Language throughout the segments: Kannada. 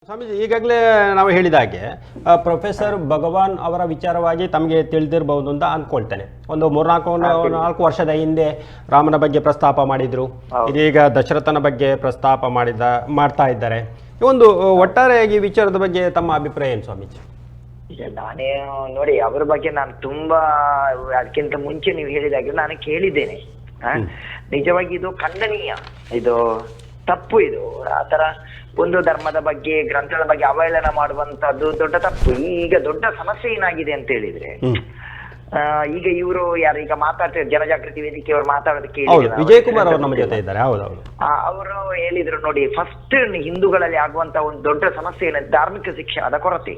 ಸ್ವಾಮೀಜಿ, ಈಗಾಗಲೇ ನಾವು ಹೇಳಿದ ಹಾಗೆ ಪ್ರೊಫೆಸರ್ ಭಗವಾನ್ ಅವರ ವಿಚಾರವಾಗಿ ತಮಗೆ ತಿಳಿದಿರಬಹುದು ಅಂತ ಅಂದ್ಕೊಳ್ತೇನೆ. ಒಂದು ನಾಲ್ಕು ವರ್ಷದ ಹಿಂದೆ ರಾಮನ ಬಗ್ಗೆ ಪ್ರಸ್ತಾಪ ಮಾಡಿದ್ರು, ಇದೀಗ ದಶರಥನ ಬಗ್ಗೆ ಪ್ರಸ್ತಾಪ ಮಾಡ್ತಾ ಇದ್ದಾರೆ. ಒಂದು ಒಟ್ಟಾರೆಯಾಗಿ ವಿಚಾರದ ಬಗ್ಗೆ ತಮ್ಮ ಅಭಿಪ್ರಾಯ ಏನು ಸ್ವಾಮೀಜಿ? ನಾನೇ ನೋಡಿ ಅವ್ರ ಬಗ್ಗೆ ನಾನು ತುಂಬಾ ಅದಕ್ಕಿಂತ ಮುಂಚೆ ನೀವು ಹೇಳಿದಾಗೆ ನಾನು ಕೇಳಿದ್ದೇನೆ. ನಿಜವಾಗಿ ಇದು ಖಂಡನೀಯ, ಇದು ತಪ್ಪು. ಇದು ಆತರ ಒಂದು ಧರ್ಮದ ಬಗ್ಗೆ ಗ್ರಂಥದ ಬಗ್ಗೆ ಅವಹೇಳನ ಮಾಡುವಂತದ್ದು ದೊಡ್ಡ ತಪ್ಪು. ಈಗ ದೊಡ್ಡ ಸಮಸ್ಯೆ ಏನಾಗಿದೆ ಅಂತ ಹೇಳಿದ್ರೆ, ಈಗ ಇವರು ಯಾರು ಈಗ ಮಾತಾಡ್ತಾರೆ ಜನಜಾಗೃತಿ ವೇದಿಕೆಯವರು ಮಾತಾಡೋದು ಕೇಳಿ ವಿಜಯ್ ಕುಮಾರ್ ಅವರು ನಮ್ಮ ಜೊತೆ ಇದ್ದಾರೆ. ಅವರು ಹೇಳಿದ್ರು ನೋಡಿ, ಫಸ್ಟ್ ಹಿಂದೂಗಳಲ್ಲಿ ಆಗುವಂತ ಒಂದು ದೊಡ್ಡ ಸಮಸ್ಯೆ ಏನಂತ ಧಾರ್ಮಿಕ ಶಿಕ್ಷಣದ ಕೊರತೆ.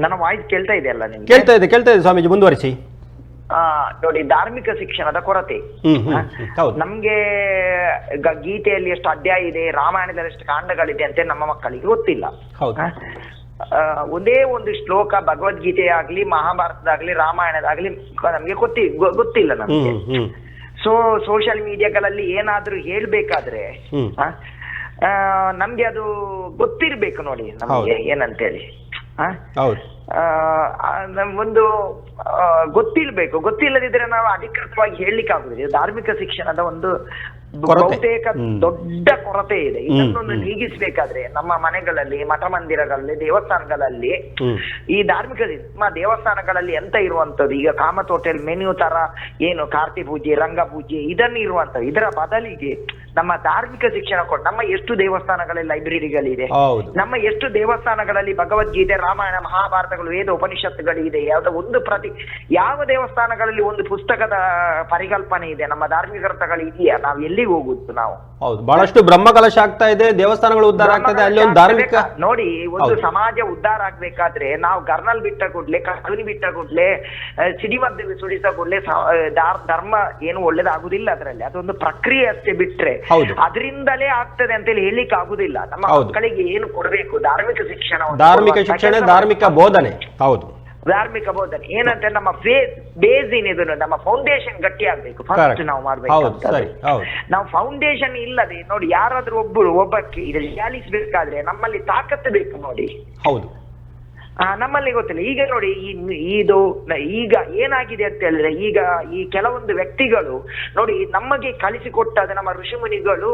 ನನ್ನ ವಾಯ್ಸ್ ಕೇಳ್ತಾ ಇದೆ ಅಲ್ಲ ನಿಮ್ಗೆ? ಕೇಳ್ತಾ ಇದೆ ಸ್ವಾಮೀಜಿ, ಮುಂದುವರಿಸಿ. ನೋಡಿ, ಧಾರ್ಮಿಕ ಶಿಕ್ಷಣದ ಕೊರತೆ. ನಮ್ಗೆ ಗೀತೆಯಲ್ಲಿ ಎಷ್ಟು ಅಧ್ಯಾಯ ಇದೆ, ರಾಮಾಯಣದಲ್ಲಿ ಎಷ್ಟು ಕಾಂಡಗಳಿದೆ ಅಂತ ನಮ್ಮ ಮಕ್ಕಳಿಗೆ ಗೊತ್ತಿಲ್ಲ. ಒಂದೇ ಒಂದು ಶ್ಲೋಕ ಭಗವದ್ಗೀತೆ ಆಗ್ಲಿ, ಮಹಾಭಾರತದಾಗ್ಲಿ, ರಾಮಾಯಣದಾಗ್ಲಿ ನಮ್ಗೆ ಗೊತ್ತಿಲ್ಲ ನಮ್ಗೆ. ಸೋಷಿಯಲ್ ಮೀಡಿಯಾಗಳಲ್ಲಿ ಏನಾದ್ರೂ ಹೇಳ್ಬೇಕಾದ್ರೆ ನಮ್ಗೆ ಅದು ಗೊತ್ತಿರ್ಬೇಕು ನೋಡಿ ನಮ್ಗೆ ಏನಂತೇಳಿ. ಒಂದು ಗೊತ್ತಿಲ್ಲದಿದ್ರೆ ನಾವು ಅಧಿಕೃತವಾಗಿ ಹೇಳಲಿಕ್ಕೆ ಆಗುದಿಲ್ಲ. ಧಾರ್ಮಿಕ ಶಿಕ್ಷಣದ ಒಂದು ಬಹುತೇಕ ದೊಡ್ಡ ಕೊರತೆ ಇದೆ. ಇದನ್ನೊಂದು ನೀಗಿಸ್ಬೇಕಾದ್ರೆ ನಮ್ಮ ಮನೆಗಳಲ್ಲಿ, ಮಠ ಮಂದಿರಗಳಲ್ಲಿ, ದೇವಸ್ಥಾನಗಳಲ್ಲಿ ಈ ಧಾರ್ಮಿಕ ದೇವಸ್ಥಾನಗಳಲ್ಲಿ ಎಂತ ಇರುವಂತದ್ದು, ಈಗ ಕಾಮತ್ ಮೆನ್ಯೂ ತರ ಏನು ಕಾರ್ತಿ ಪೂಜೆ, ರಂಗ ಪೂಜೆ ಇದನ್ನ ಇರುವಂತದ್ದು. ಇದರ ಬದಲಿಗೆ ನಮ್ಮ ಧಾರ್ಮಿಕ ಶಿಕ್ಷಣ ಕೊಟ್ಟು, ನಮ್ಮ ಎಷ್ಟು ದೇವಸ್ಥಾನಗಳಲ್ಲಿ ಲೈಬ್ರರಿಗಳಿದೆ, ನಮ್ಮ ಎಷ್ಟು ದೇವಸ್ಥಾನಗಳಲ್ಲಿ ಭಗವದ್ಗೀತೆ, ರಾಮಾಯಣ, ಮಹಾಭಾರತಗಳು, ವೇದ ಉಪನಿಷತ್ತುಗಳಿದೆ. ಯಾವ ದೇವಸ್ಥಾನಗಳಲ್ಲಿ ಒಂದು ಪುಸ್ತಕದ ಪರಿಕಲ್ಪನೆ ಇದೆ, ನಮ್ಮ ಧಾರ್ಮಿಕ ಗ್ರಂಥಗಳು ಇದೆಯಾ? ನಾವು ಎಲ್ಲಿಗೆ ಹೋಗುದು? ನಾವು ಬಹಳಷ್ಟು ಬ್ರಹ್ಮಕಲಶ ಆಗ್ತಾ ಇದೆ, ದೇವಸ್ಥಾನಗಳು ಉದ್ಧಾರ ಆಗ್ತದೆ. ಅಲ್ಲಿ ಒಂದು ಧಾರ್ಮಿಕ ನೋಡಿ, ಒಂದು ಸಮಾಜ ಉದ್ಧಾರ ಆಗ್ಬೇಕಾದ್ರೆ ನಾವು ಗರ್ನಲ್ ಬಿಟ್ಟ ಕೂಡ್ಲೆ, ಕಸುನಿ ಬಿಟ್ಟ ಕೂಡ್ಲೆ, ಸಿಡಿಮದ್ದು ಸುಡಿಸ ಕೂಡ್ಲೆ ಧರ್ಮ ಏನು ಒಳ್ಳೇದಾಗುದಿಲ್ಲ. ಅದರಲ್ಲಿ ಅದೊಂದು ಪ್ರಕ್ರಿಯೆ ಅಷ್ಟೇ, ಬಿಟ್ರೆ ಅದರಿಂದಲೇ ಆಗ್ತದೆ ಅಂತ ಹೇಳಿ ಹೇಳಿಕ್ಕೆ ಆಗುದಿಲ್ಲ. ನಮ್ಮ ಮಕ್ಕಳಿಗೆ ಏನು ಕೊಡಬೇಕು? ಧಾರ್ಮಿಕ ಶಿಕ್ಷಣ, ಧಾರ್ಮಿಕ ಬೋಧನೆ. ಹೌದು, ಧಾರ್ಮಿಕ ಬೋಧನೆ ಏನಂತ ನಮ್ಮ ಬೇಸ್ ಏನಿದೆ, ನಮ್ಮ ಫೌಂಡೇಶನ್ ಗಟ್ಟಿ ಆಗ್ಬೇಕು. ಫಸ್ಟ್ ನಾವು ಮಾಡ್ಬೇಕು. ನಾವು ಫೌಂಡೇಶನ್ ಇಲ್ಲದೆ ನೋಡಿ, ಯಾರಾದ್ರೂ ಒಬ್ಬಕ್ಕೆ ರಿಯಾಲಿಸಬೇಕಾದ್ರೆ ನಮ್ಮಲ್ಲಿ ತಾಕತ್ತು ಬೇಕು ನೋಡಿ. ಹೌದು, ನಮ್ಮಲ್ಲಿ ಗೊತ್ತಿಲ್ಲ. ಈಗ ನೋಡಿ, ಈಗ ಏನಾಗಿದೆ ಅಂತ ಹೇಳಿದ್ರೆ, ಈಗ ಈ ಕೆಲವೊಂದು ವ್ಯಕ್ತಿಗಳು ನೋಡಿ ನಮಗೆ ಕಲಿಸಿಕೊಟ್ಟಾದ ನಮ್ಮ ಋಷಿಮುನಿಗಳು,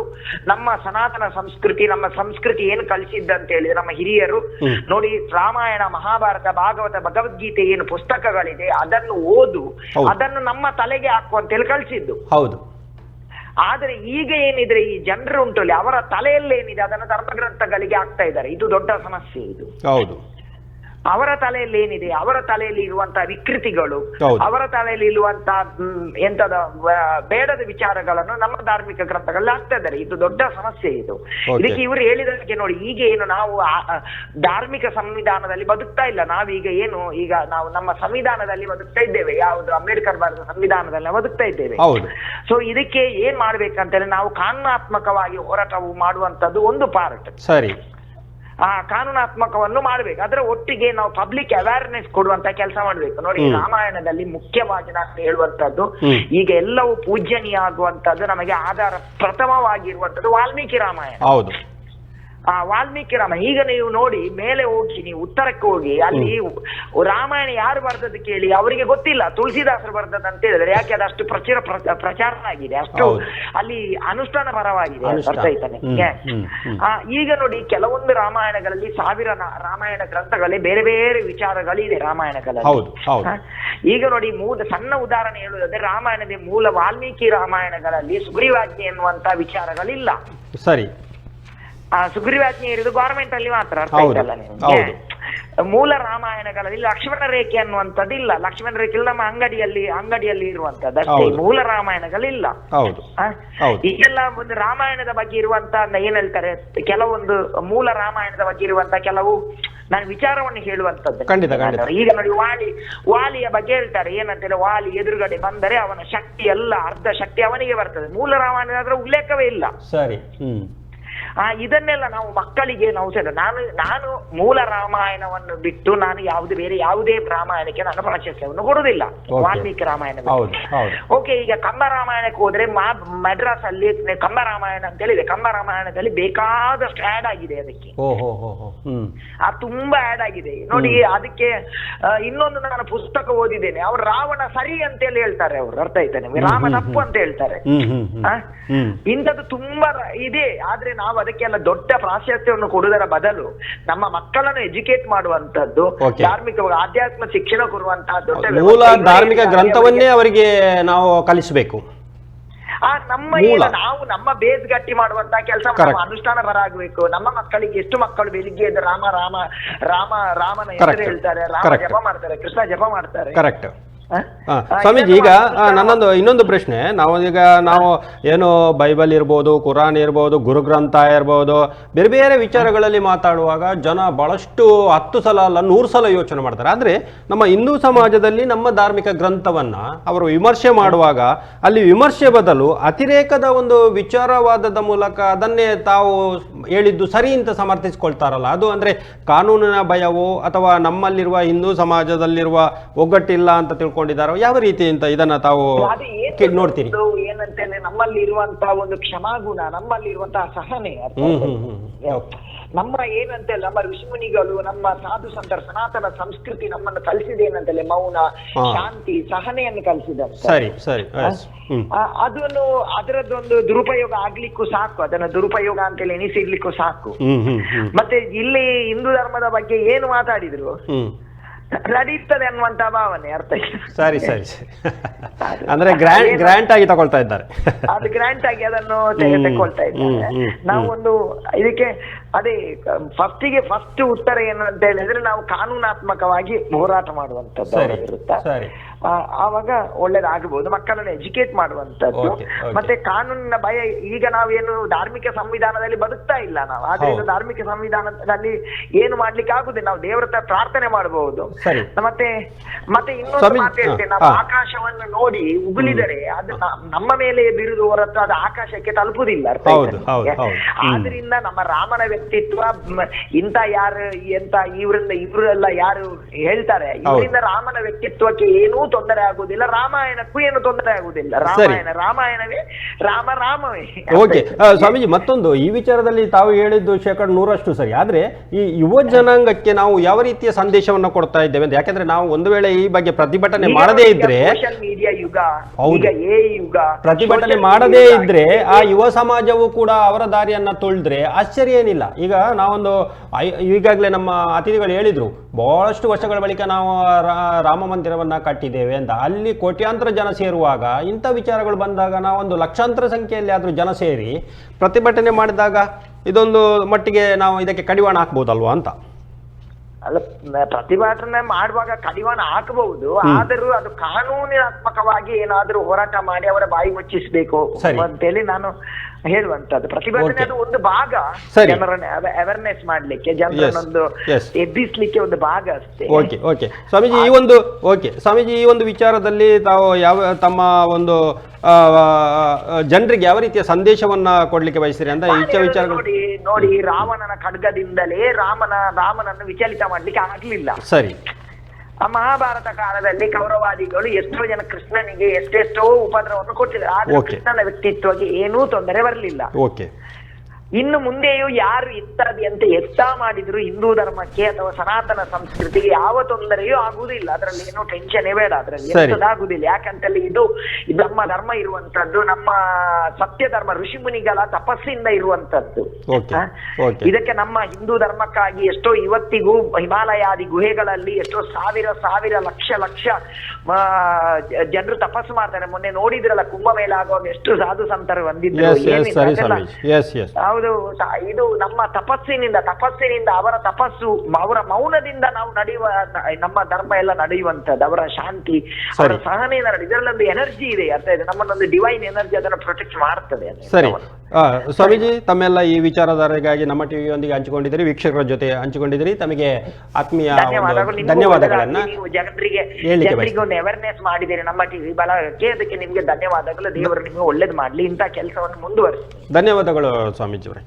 ನಮ್ಮ ಸನಾತನ ಸಂಸ್ಕೃತಿ, ನಮ್ಮ ಸಂಸ್ಕೃತಿ ಏನು ಕಲಿಸಿದ್ದ ಅಂತ ಹೇಳಿದ್ರೆ ನಮ್ಮ ಹಿರಿಯರು ನೋಡಿ, ರಾಮಾಯಣ, ಮಹಾಭಾರತ, ಭಾಗವತ, ಭಗವದ್ಗೀತೆ ಏನು ಪುಸ್ತಕಗಳಿದೆ ಅದನ್ನು ಓದು, ಅದನ್ನು ನಮ್ಮ ತಲೆಗೆ ಹಾಕು ಅಂತೇಳಿ ಕಲಿಸಿದ್ದು. ಹೌದು. ಆದ್ರೆ ಈಗ ಏನಿದ್ರೆ ಈ ಜನರು ಉಂಟಲ್ಲಿ, ಅವರ ತಲೆಯಲ್ಲಿ ಏನಿದೆ ಅದನ್ನು ಧರ್ಮಗ್ರಂಥಗಳಿಗೆ ಹಾಕ್ತಾ ಇದ್ದಾರೆ. ಇದು ದೊಡ್ಡ ಸಮಸ್ಯೆ. ಇದು ಹೌದು. ಅವರ ತಲೆಯಲ್ಲಿ ಏನಿದೆ, ಅವರ ತಲೆಯಲ್ಲಿ ಇರುವಂತಹ ವಿಕೃತಿಗಳು, ಅವರ ತಲೆಯಲ್ಲಿ ಇರುವಂತಹ ಎಂತದ ಬೇಡದ ವಿಚಾರಗಳನ್ನು ನಮ್ಮ ಧಾರ್ಮಿಕ ಗ್ರಂಥಗಳಲ್ಲಿ ಆಗ್ತಾ ಇದ್ದಾರೆ. ಇದು ದೊಡ್ಡ ಸಮಸ್ಯೆ. ಇದು ಇದಕ್ಕೆ ಇವರು ಹೇಳಿದಕ್ಕೆ ನೋಡಿ, ಈಗ ಏನು ನಾವು ಧಾರ್ಮಿಕ ಸಂವಿಧಾನದಲ್ಲಿ ಬದುಕ್ತಾ ಇಲ್ಲ. ನಾವೀಗ ಏನು ಈಗ ನಾವು ನಮ್ಮ ಸಂವಿಧಾನದಲ್ಲಿ ಬದುಕ್ತಾ ಇದ್ದೇವೆ. ಯಾವುದು ಅಂಬೇಡ್ಕರ್ ಬರೆದ ಸಂವಿಧಾನದಲ್ಲಿ ಬದುಕ್ತಾ ಇದ್ದೇವೆ. ಸೊ ಇದಕ್ಕೆ ಏನ್ ಮಾಡ್ಬೇಕಂತೇಳಿ ನಾವು ಕಾನೂನಾತ್ಮಕವಾಗಿ ಹೋರಾಟ ಮಾಡುವಂತದ್ದು ಒಂದು ಪಾರ್ಟ್. ಸರಿ, ಕಾನೂನಾತ್ಮಕವನ್ನು ಮಾಡ್ಬೇಕು. ಅದರ ಒಟ್ಟಿಗೆ ನಾವು ಪಬ್ಲಿಕ್ ಅವೇರ್ನೆಸ್ ಕೊಡುವಂತ ಕೆಲಸ ಮಾಡ್ಬೇಕು. ನೋಡಿ, ರಾಮಾಯಣದಲ್ಲಿ ಮುಖ್ಯವಾಗಿ ನಾನು ಹೇಳುವಂತದ್ದು, ಈಗ ಎಲ್ಲವೂ ಪೂಜ್ಯನೀಯ ಆಗುವಂತದ್ದು, ನಮಗೆ ಆಧಾರ ಪ್ರಥಮವಾಗಿರುವಂತದ್ದು ವಾಲ್ಮೀಕಿ ರಾಮಾಯಣ. ಹೌದು, ವಾಲ್ಮೀಕಿ ರಾಮಾಯಣ. ಈಗ ನೀವು ನೋಡಿ, ಮೇಲೆ ಹೋಗಿ ನೀವು ಉತ್ತರಕ್ಕೆ ಹೋಗಿ, ಅಲ್ಲಿ ರಾಮಾಯಣ ಯಾರು ಬರ್ದದ್ದು ಕೇಳಿ, ಅವರಿಗೆ ಗೊತ್ತಿಲ್ಲ ತುಳಸಿದಾಸರು ಬರ್ದದ್ದು ಅಂತ ಹೇಳಿದ್ರೆ. ಯಾಕೆ? ಅದಷ್ಟು ಪ್ರಚಾರ ಆಗಿದೆ, ಅಷ್ಟು ಅಲ್ಲಿ ಅನುಷ್ಠಾನ ಪರವಾಗಿದೆ. ಅರ್ಥ ಆಯ್ತಾ ನಿಮ್ಗೆ? ಈಗ ನೋಡಿ, ಕೆಲವೊಂದು ರಾಮಾಯಣಗಳಲ್ಲಿ 1000 ರಾಮಾಯಣ ಗ್ರಂಥಗಳಲ್ಲಿ ಬೇರೆ ಬೇರೆ ವಿಚಾರಗಳಿದೆ ರಾಮಾಯಣಗಳಲ್ಲಿ. ಈಗ ನೋಡಿ, ಸಣ್ಣ ಉದಾಹರಣೆ ಹೇಳುವುದಾದ್ರೆ, ರಾಮಾಯಣದ ಮೂಲ ವಾಲ್ಮೀಕಿ ರಾಮಾಯಣಗಳಲ್ಲಿ ಸುಗ್ರೀವಾಜ್ಞೆ ಎನ್ನುವಂತ ವಿಚಾರಗಳಿಲ್ಲ. ಸರಿ, ಸುಗ್ರೀವಾಜ್ಞೆ ಇರುವುದು ಗವರ್ಮೆಂಟ್ ಅಲ್ಲಿ ಮಾತ್ರ. ಅರ್ಥ ಆಯ್ತಲ್ಲ ನಿಮ್ಗೆ? ಮೂಲ ರಾಮಾಯಣಗಳಲ್ಲಿ ಲಕ್ಷ್ಮಣ ರೇಖೆ ಅನ್ನುವಂಥದ್ದಿಲ್ಲ. ಲಕ್ಷ್ಮಣ ರೇಖೆ ನಮ್ಮ ಅಂಗಡಿಯಲ್ಲಿ ಇರುವಂತದ್ದು ಅಷ್ಟೇ. ಮೂಲ ರಾಮಾಯಣಗಳಿಲ್ಲ. ಈಗೆಲ್ಲ ಒಂದು ರಾಮಾಯಣದ ಬಗ್ಗೆ ಇರುವಂತ ಏನ್ ಹೇಳ್ತಾರೆ, ಕೆಲವೊಂದು ಮೂಲ ರಾಮಾಯಣದ ಬಗ್ಗೆ ಇರುವಂತ ಕೆಲವು ನಾನು ವಿಚಾರವನ್ನು ಹೇಳುವಂತದ್ದು. ಈಗ ನೋಡಿ, ವಾಲಿಯ ಬಗ್ಗೆ ಹೇಳ್ತಾರೆ. ಏನಂತೇಳಿ, ವಾಲಿ ಎದುರುಗಡೆ ಬಂದರೆ ಅವನ ಶಕ್ತಿ ಎಲ್ಲ, ಅರ್ಧ ಶಕ್ತಿ ಅವನಿಗೆ ಬರ್ತದೆ. ಮೂಲ ರಾಮಾಯಣದ ಉಲ್ಲೇಖವೇ ಇಲ್ಲ. ಸರಿ. ಇದನ್ನೆಲ್ಲ ನಾವು ಮಕ್ಕಳಿಗೆ ನಾವು ನಾನು ಮೂಲ ರಾಮಾಯಣವನ್ನು ಬಿಟ್ಟು ನಾನು ಬೇರೆ ಯಾವುದೇ ರಾಮಾಯಣಕ್ಕೆ ನಾನು ಪ್ರಾಶಸ್ತ್ಯವನ್ನು ಕೊಡುವುದಿಲ್ಲ. ವಾಲ್ಮೀಕಿ ರಾಮಾಯಣ ಓಕೆ. ಈಗ ಕಂಬ ರಾಮಾಯಣಕ್ಕೆ ಹೋದ್ರೆ ಮದ್ರಾಸ್ ಅಲ್ಲಿ ಕಂಬ ರಾಮಾಯಣ ಅಂತ ಹೇಳಿದೆ. ಕಂಬ ರಾಮಾಯಣದಲ್ಲಿ ಬೇಕಾದಷ್ಟು ಆಡ್ ಆಗಿದೆ ಅದಕ್ಕೆ, ತುಂಬಾ ಆಡ್ ಆಗಿದೆ ನೋಡಿ. ಅದಕ್ಕೆ ಇನ್ನೊಂದು ನಾನು ಪುಸ್ತಕ ಓದಿದ್ದೇನೆ, ಅವ್ರು ರಾವಣ ಸರಿ ಅಂತ ಹೇಳಿ ಹೇಳ್ತಾರೆ, ಅವ್ರು ಅರ್ಥ ಆಯ್ತಾ ನಿಮ್ಗೆ, ರಾಮ ತಪ್ಪು ಅಂತ ಹೇಳ್ತಾರೆ. ಇಂಥದ್ದು ತುಂಬಾ ಇದೆ. ಆದ್ರೆ ನಾವು ಅದಕ್ಕೆಲ್ಲ ದೊಡ್ಡ ಪ್ರಾಶಸ್ತ್ಯವನ್ನು ಕೊಡುವುದರ ಬದಲು ನಮ್ಮ ಮಕ್ಕಳನ್ನು ಎಜುಕೇಟ್ ಮಾಡುವಂತದ್ದು, ಧಾರ್ಮಿಕ ಆಧ್ಯಾತ್ಮ ಶಿಕ್ಷಣ ಕೊಡುವಂತಹ ದೊಡ್ಡ ಮೂಲ ಧಾರ್ಮಿಕ ಗ್ರಂಥವನ್ನೇ ಅವರಿಗೆ ನಾವು ಕಲಿಸಬೇಕು. ನಮ್ಮ ಬೇಸ್ ಗಟ್ಟಿ ಮಾಡುವಂತ ಕೆಲಸ ಅನುಷ್ಠಾನ ಬರಾಗಬೇಕು. ನಮ್ಮ ಮಕ್ಕಳಿಗೆ ಎಷ್ಟು ಮಕ್ಕಳು ಬೆಳಿಗ್ಗೆ ಎದ್ದು ರಾಮನ ಹೆಸರು ಹೇಳ್ತಾರೆ, ರಾಮ ಜಪ ಮಾಡ್ತಾರೆ, ಕೃಷ್ಣ ಜಪ ಮಾಡ್ತಾರೆ. ಕರೆಕ್ಟ್. ಸ್ವಾಮೀಜಿ, ಈಗ ಇನ್ನೊಂದು ಪ್ರಶ್ನೆ. ನಾವು ಏನು ಬೈಬಲ್ ಇರ್ಬೋದು, ಕುರಾನ್ ಇರ್ಬೋದು, ಗುರುಗ್ರಂಥ ಇರ್ಬೋದು, ಬೇರೆ ಬೇರೆ ವಿಚಾರಗಳಲ್ಲಿ ಮಾತಾಡುವಾಗ ಜನ ಬಹಳಷ್ಟು 10 ಸಲ ಅಲ್ಲ 100 ಸಲ ಯೋಚನೆ ಮಾಡ್ತಾರೆ. ಆದರೆ ನಮ್ಮ ಹಿಂದೂ ಸಮಾಜದಲ್ಲಿ ನಮ್ಮ ಧಾರ್ಮಿಕ ಗ್ರಂಥವನ್ನ ಅವರು ವಿಮರ್ಶೆ ಮಾಡುವಾಗ ಅಲ್ಲಿ ವಿಮರ್ಶೆ ಬದಲು ಅತಿರೇಕದ ಒಂದು ವಿಚಾರವಾದದ ಮೂಲಕ ಅದನ್ನೇ ತಾವು ಹೇಳಿದ್ದು ಸರಿ ಅಂತ ಸಮರ್ಥಿಸಿಕೊಳ್ತಾರಲ್ಲ, ಅದು ಅಂದ್ರೆ ಕಾನೂನಿನ ಭಯವೋ ಅಥವಾ ನಮ್ಮಲ್ಲಿರುವ ಹಿಂದೂ ಸಮಾಜದಲ್ಲಿರುವ ಒಗ್ಗಟ್ಟಿಲ್ಲ ಅಂತ ತಿಳ್ಕೊಂಡಿದ್ದಾರೋ, ಯಾವ ರೀತಿ ಅಂತ ಇದನ್ನ ತಾವು ನೋಡ್ತೀರಿ? ಏನಂತೇಳಿ ನಮ್ಮಲ್ಲಿ ಇರುವಂತಹ ಒಂದು ಕ್ಷಮಾಗುಣ, ನಮ್ಮಲ್ಲಿ ಇರುವಂತಹ ಸಹನೆ, ನಮ್ಮ ಏನಂತೇಳಿ ನಮ್ಮ ಋಷಿಮುನಿಗಳು, ನಮ್ಮ ಸಾಧು ಸಂತರ ಸನಾತನ ಸಂಸ್ಕೃತಿ ನಮ್ಮನ್ನು ಕಲಿಸಿದೆ ಏನಂತೇಳಿ ಮೌನ, ಶಾಂತಿ, ಸಹನೆಯನ್ನು ಕಲಿಸಿದ್ದಾರೆ. ಅದನ್ನು ಅದರದ್ದೊಂದು ದುರುಪಯೋಗ ಆಗ್ಲಿಕ್ಕೂ ಸಾಕು, ಅದನ್ನ ದುರುಪಯೋಗ ಅಂತೇಳಿ ಎನಿಸಿಡ್ಲಿಕ್ಕೂ ಸಾಕು. ಮತ್ತೆ ಇಲ್ಲಿ ಹಿಂದೂ ಧರ್ಮದ ಬಗ್ಗೆ ಏನು ಮಾತಾಡಿದ್ರು ನಡೀತದೆ ಅನ್ನುವಂತ ಭಾವನೆ ಅರ್ಥ. ಸರಿ ಸರಿ ಅಂದ್ರೆ ಗ್ರಾಂಟ್ ಆಗಿ ತಗೊಳ್ತಾ ಇದ್ದಾರೆ, ಅದು ಗ್ರಾಂಟ್ ಆಗಿ ಅದನ್ನು ತಗೊಳ್ತಾ ಇದ್ದಾರೆ. ನಾವೊಂದು ಇದಕ್ಕೆ ಅದೇ ಫಸ್ಟ್ ಉತ್ತರ ಏನು ಅಂತ ಹೇಳಿದ್ರೆ, ನಾವು ಕಾನೂನಾತ್ಮಕವಾಗಿ ಹೋರಾಟ ಮಾಡುವಂತದ್ದು ಇರುತ್ತೆ. ಆವಾಗ ಒಳ್ಳೇದಾಗಬಹುದು. ಮಕ್ಕಳನ್ನು ಎಜುಕೇಟ್ ಮಾಡುವಂತದ್ದು, ಮತ್ತೆ ಕಾನೂನಿನ ಭಯ. ಈಗ ನಾವೇನು ಧಾರ್ಮಿಕ ಸಂವಿಧಾನದಲ್ಲಿ ಬದುಕ್ತಾ ಇಲ್ಲ ನಾವು, ಆದ್ರಿಂದ ಧಾರ್ಮಿಕ ಸಂವಿಧಾನದಲ್ಲಿ ಏನು ಮಾಡ್ಲಿಕ್ಕೆ ಆಗುದಿಲ್ಲ. ನಾವು ದೇವರ ಹತ್ರ ಪ್ರಾರ್ಥನೆ ಮಾಡಬಹುದು. ಮತ್ತೆ ಇನ್ನೊಂದು ಮಾತು ಹೇಳ್ತೇನೆ, ನಾವು ಆಕಾಶವನ್ನು ನೋಡಿ ಉಗುಳಿದರೆ ಅದು ನಮ್ಮ ಮೇಲೆ ಬಿರುದು ಹೊರತು ಅದು ಆಕಾಶಕ್ಕೆ ತಲುಪುದಿಲ್ಲ. ಆದ್ರಿಂದ ನಮ್ಮ ರಾಮನ ವ್ಯಕ್ತಿತ್ವ ಇವರೆಲ್ಲ ಯಾರು ಹೇಳ್ತಾರೆ, ಇವರಿಂದ ರಾಮನ ವ್ಯಕ್ತಿತ್ವಕ್ಕೆ ಏನೂ ತೊಂದರೆ ಆಗುದಿಲ್ಲ, ರಾಮಾಯಣಕ್ಕೂ ಏನು ತೊಂದರೆ ಆಗುದಿಲ್ಲ. ರಾಮಾಯಣವೇ ರಾಮವೇ. ಓಕೆ ಸ್ವಾಮೀಜಿ, ಮತ್ತೊಂದು ಈ ವಿಚಾರದಲ್ಲಿ ತಾವು ಹೇಳಿದ್ದು 100% ಸರಿ. ಆದ್ರೆ ಈ ಯುವ ಜನಾಂಗಕ್ಕೆ ನಾವು ಯಾವ ರೀತಿಯ ಸಂದೇಶವನ್ನ ಕೊಡ್ತಾ ಇದ್ದೇವೆ ಅಂತ, ಯಾಕಂದ್ರೆ ನಾವು ಒಂದು ವೇಳೆ ಈ ಬಗ್ಗೆ ಪ್ರತಿಭಟನೆ ಮಾಡದೇ ಇದ್ರೆ, ಮೀಡಿಯಾ ಯುಗ, ಪ್ರತಿಭಟನೆ ಮಾಡದೇ ಇದ್ರೆ ಆ ಯುವ ಸಮಾಜವು ಕೂಡ ಅವರ ದಾರಿಯನ್ನ ತುಳಿದ್ರೆ ಆಶ್ಚರ್ಯ ಏನಿಲ್ಲ. ಈಗ ನಾವೊಂದು ಈಗಾಗಲೇ ನಮ್ಮ ಅತಿಥಿಗಳು ಹೇಳಿದ್ರು, ಬಹಳಷ್ಟು ವರ್ಷಗಳ ಬಳಿಕ ನಾವು ರಾಮ ಮಂದಿರವನ್ನ ಕಟ್ಟಿದ್ದೇವೆ ಅಂತ. ಅಲ್ಲಿ ಕೋಟ್ಯಾಂತರ ಜನ ಸೇರುವಾಗ ಇಂಥ ವಿಚಾರಗಳು ಬಂದಾಗ ನಾವೊಂದು ಲಕ್ಷಾಂತರ ಸಂಖ್ಯೆಯಲ್ಲಿ ಆದ್ರೂ ಜನ ಸೇರಿ ಪ್ರತಿಭಟನೆ ಮಾಡಿದಾಗ ಇದೊಂದು ಮಟ್ಟಿಗೆ ನಾವು ಇದಕ್ಕೆ ಕಡಿವಾಣ ಹಾಕ್ಬೋದಲ್ವಾ ಅಂತ. ಅಲ್ಲ, ಪ್ರತಿಭಟನೆ ಮಾಡುವಾಗ ಕಡಿವಾಣ ಹಾಕಬಹುದು, ಆದರೂ ಅದು ಕಾನೂನಾತ್ಮಕವಾಗಿ ಏನಾದ್ರೂ ಹೋರಾಟ ಮಾಡಿ ಅವರ ಬಾಯಿ ಮುಚ್ಚಿಸಬೇಕು ಅಂತೇಳಿ ನಾನು ಹೇಳುವಂತದ್ದು. ಪ್ರತಿಭಟನೆ ಅದು ಒಂದು ಭಾಗ, ಜನರನ್ನ ಅವೇರ್ನೆಸ್ ಮಾಡ್ಲಿಕ್ಕೆ, ಜನರನ್ನೊಂದು ಎಬ್ಬಿಸ್ಲಿಕ್ಕೆ ಒಂದು ಭಾಗ ಅಷ್ಟೇ. ಸ್ವಾಮೀಜಿ, ಈ ಒಂದು ವಿಚಾರದಲ್ಲಿ ತಾವು ತಮ್ಮ ಒಂದು ಜನರಿಗೆ ಯಾವ ರೀತಿಯ ಸಂದೇಶವನ್ನ ಕೊಡ್ಲಿಕ್ಕೆ ಬಯಸ್ತೀರಿ ಅಂತ ವಿಚಾರಗಳು? ನೋಡಿ, ರಾವಣನ ಖಡ್ಗದಿಂದಲೇ ರಾಮನನ್ನು ವಿಚಲಿತ ಮಾಡ್ಲಿಕ್ಕೆ ಆಗ್ಲಿಲ್ಲ. ಸರಿ. ಆ ಮಹಾಭಾರತ ಕಾಲದಲ್ಲಿ ಕೌರವಾದಿಗಳು ಎಷ್ಟೋ ಜನ ಕೃಷ್ಣನಿಗೆ ಎಷ್ಟೆಷ್ಟೋ ಉಪದ್ರವವನ್ನು ಕೊಟ್ಟಿದ್ದಾರೆ, ಆದ್ರೆ ಕೃಷ್ಣನ ವ್ಯಕ್ತಿತ್ವಕ್ಕೆ ಏನೂ ತೊಂದರೆ ಬರಲಿಲ್ಲ. ಇನ್ನು ಮುಂದೆಯೂ ಯಾರು ಇತ್ಯಾದಿ ಎಷ್ಟ ಮಾಡಿದ್ರು ಹಿಂದೂ ಧರ್ಮಕ್ಕೆ ಅಥವಾ ಸನಾತನ ಸಂಸ್ಕೃತಿಗೆ ಯಾವ ತೊಂದರೆಯೂ ಆಗುವುದಿಲ್ಲ. ಅದರಲ್ಲಿ ಏನೋ ಟೆನ್ಷನ್ ಬೇಡ, ಅದರಲ್ಲಿ ಎಂತದಾಗುದಿಲ್ಲ. ಯಾಕಂತಲ್ಲಿ ಇದು ನಮ್ಮ ಧರ್ಮ ಇರುವಂತದ್ದು, ನಮ್ಮ ಸತ್ಯ ಧರ್ಮ, ಋಷಿಮುನಿಗಳ ತಪಸ್ಸಿಂದ ಇರುವಂತದ್ದು. ಇದಕ್ಕೆ ನಮ್ಮ ಹಿಂದೂ ಧರ್ಮಕ್ಕಾಗಿ ಎಷ್ಟೋ ಇವತ್ತಿಗೂ ಹಿಮಾಲಯಾದಿ ಗುಹೆಗಳಲ್ಲಿ ಎಷ್ಟೋ ಸಾವಿರ ಲಕ್ಷ ಜನರು ತಪಸ್ಸು ಮಾಡ್ತಾರೆ. ಮೊನ್ನೆ ನೋಡಿದ್ರಲ್ಲ ಕುಂಭಮೇಳ ಆಗುವಾಗ ಎಷ್ಟು ಸಾಧು ಸಂತರು ಬಂದಿದ್ರು. ಇದು ನಮ್ಮ ತಪಸ್ಸಿನಿಂದ ಅವರ ತಪಸ್ಸು, ಅವರ ಮೌನದಿಂದ ನಾವು ನಡೆಯುವ ನಮ್ಮ ಧರ್ಮ ಎಲ್ಲ ನಡೆಯುವಂತದ್ದು. ಅವರ ಶಾಂತಿ, ಅವರ ಸಹನೆ, ಇದರಲ್ಲೊಂದು ಎನರ್ಜಿ ಇದೆ, ಅರ್ಥ ಇದೆ, ನಮ್ಮನ್ನೊಂದು ಡಿವೈನ್ ಎನರ್ಜಿ ಅದನ್ನು ಪ್ರೊಟೆಕ್ಟ್ ಮಾಡ್ತದೆ. ಸರಿ ಸ್ವಾಮೀಜಿ, ತಮ್ಮೆಲ್ಲ ಈ ವಿಚಾರಧಾರೆಗಾಗಿ ನಮ್ಮ ಟಿವಿಯೊಂದಿಗೆ ಹಂಚಿಕೊಂಡಿದ್ದೀರಿ, ವೀಕ್ಷಕರ ಜೊತೆ ಹಂಚಿಕೊಂಡಿದ್ದೀರಿ. ತಮಗೆ ಆತ್ಮೀಯ ಧನ್ಯವಾದಗಳನ್ನ ಜನರಿಗೆ ಒಂದು ಅವೇರ್ನೆಸ್ ಮಾಡಿದ್ದೀರಿ ನಮ್ಮ ಟಿವಿ ಬಳಗಕ್ಕೆ, ಅದಕ್ಕೆ ನಿಮ್ಗೆ ಧನ್ಯವಾದಗಳು. ದೇವರು ನಿಮ್ಗೆ ಒಳ್ಳೇದು ಮಾಡ್ಲಿ, ಇಂಥ ಕೆಲಸವನ್ನು ಮುಂದುವರಿಸಿ. ಧನ್ಯವಾದಗಳು ಸ್ವಾಮೀಜಿ ಅವರೇ.